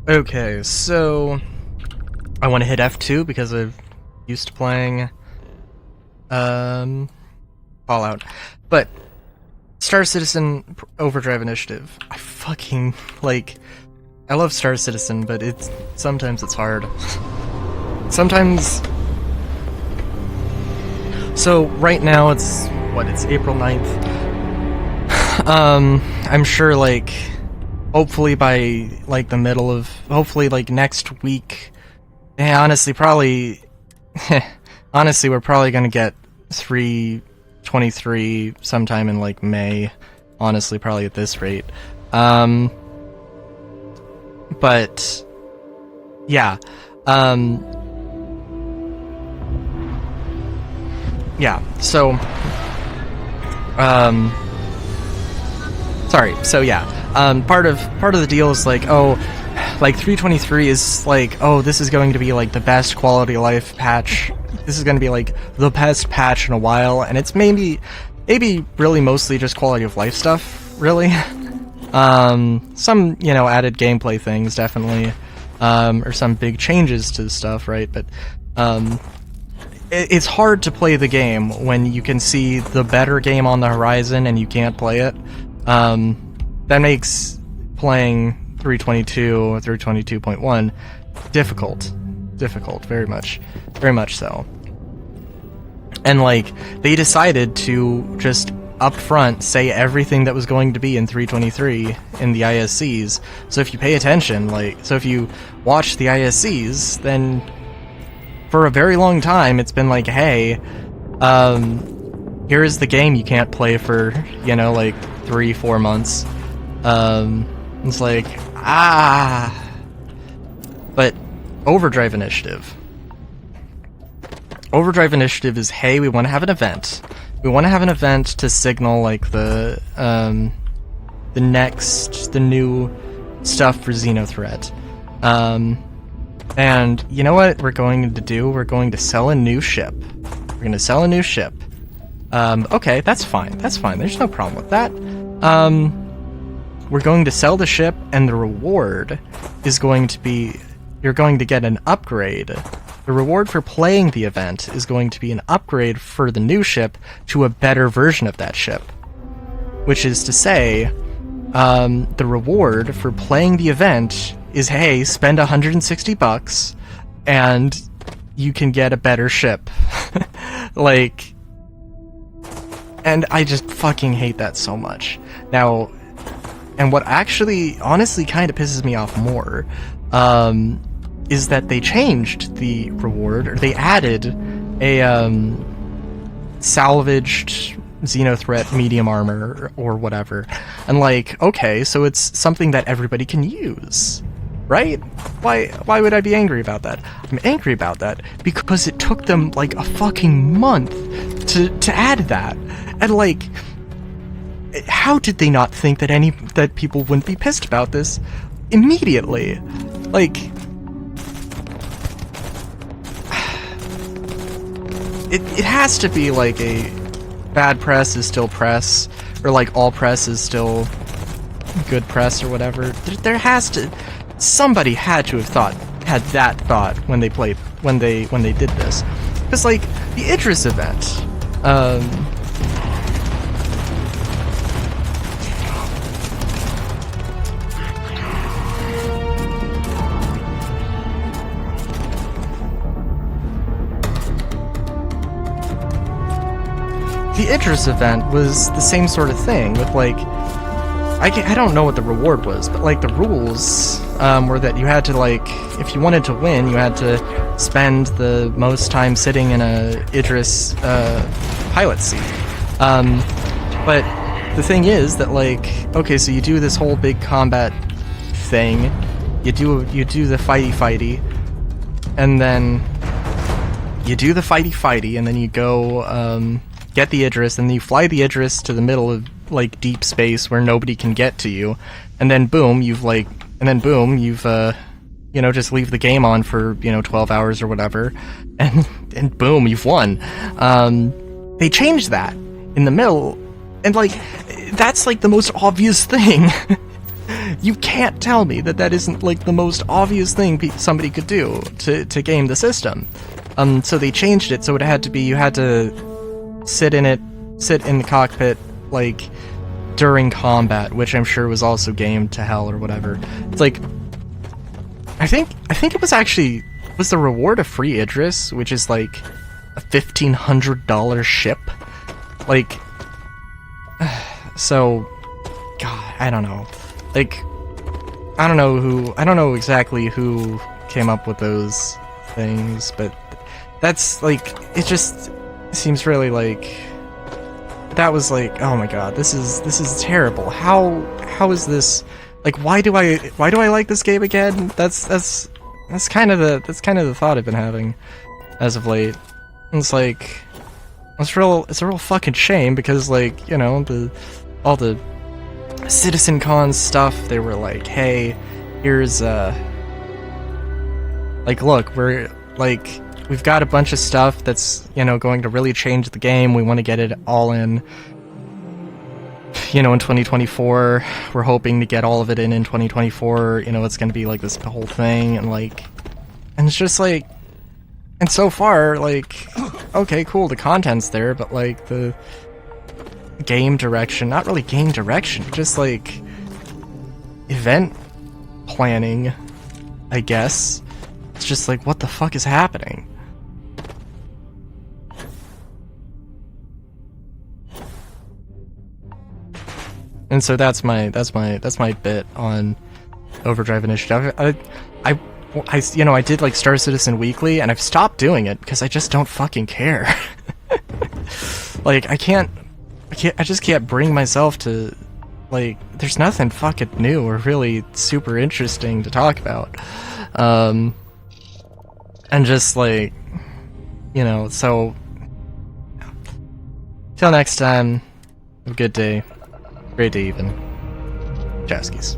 Okay, so I want to hit F2 because I'm used to playing Fallout. But Star Citizen Overdrive Initiative. I fucking I love Star Citizen, but sometimes it's hard. Sometimes. So right now it's April 9th. I'm sure hopefully by the middle of next week. Honestly, probably honestly we're probably gonna get 3.23 sometime in May. Honestly, probably at this rate. But yeah. Yeah, so sorry. So yeah, part of the deal is 3.23 is this is going to be the best quality of life patch. This is going to be the best patch in a while, and it's maybe really mostly just quality of life stuff, really. Some added gameplay things definitely, or some big changes to the stuff, right? But it's hard to play the game when you can see the better game on the horizon and you can't play it. That makes playing 3.22 or 3.22.1 difficult, very much so. And they decided to just up front say everything that was going to be in 3.23 in the ISCs. So if you pay attention, so if you watch the ISCs, then for a very long time it's been hey, here is the game you can't play for 3-4 months. It's but Overdrive Initiative is, hey, we want to have an event. We want to have an event to signal the new stuff for Xenothreat. And you know what we're going to do? We're going to sell a new ship. Okay, that's fine. There's no problem with that. We're going to sell the ship, and the reward is going to be, you're going to get an upgrade. The reward for playing the event is going to be an upgrade for the new ship to a better version of that ship. Which is to say, the reward for playing the event is, hey, spend $160 and you can get a better ship. And I just fucking hate that so much. Now, and what actually honestly kind of pisses me off more is that they changed the reward, or they added a salvaged Xenothreat medium armor or whatever. And okay, so it's something that everybody can use, right? Why would I be angry about that? I'm angry about that because it took them a fucking month to add that. And how did they not think that people wouldn't be pissed about this immediately? It has to be a bad press is still press, or all press is still good press, or whatever. There has to, somebody had to have had that thought when they did this, because the Idris event, the Idris event was the same sort of thing with I don't know what the reward was, but the rules were that you had to if you wanted to win, you had to spend the most time sitting in a Idris pilot seat. But the thing is that okay, so you do this whole big combat thing, you do the fighty, and then you do the fighty, and then you go get the Idris, and then you fly the Idris to the middle of deep space where nobody can get to you, and then boom, you've just leave the game on for 12 hours or whatever, and boom, you've won. They changed that in the middle, and that's the most obvious thing. You can't tell me that that isn't like the most obvious thing somebody could do to game the system. So they changed it so it had to be, you had to sit in the cockpit like during combat, which I'm sure was also gamed to hell or whatever. It's like, I think it was the reward a free Idris, which is like a $1,500 ship. Like, so, God, I don't know. Like, I don't know exactly who came up with those things, but that's like, it just seems really like, that was like, oh my God, this is terrible. How is this, like, why do I like this game again? That's kind of the thought I've been having as of late. It's like, it's a real fucking shame because, like, you know, all the Citizen Con stuff, they were like, hey, here's like, look, we've got a bunch of stuff that's, you know, going to really change the game. We want to get it all in, you know, in 2024. We're hoping to get all of it in 2024. You know, it's going to be like this whole thing, and like, and it's just like, and so far, like, okay, cool, the content's there, but like the game direction, not really game direction, just like event planning, I guess. It's just like, what the fuck is happening? And so that's my bit on Overdrive Initiative. I you know, I did like Star Citizen Weekly, and I've stopped doing it because I just don't fucking care. Like, I just can't bring myself to, like, there's nothing fucking new or really super interesting to talk about. And just like, you know, so till next time, have a good day. Great day even. Jaskies.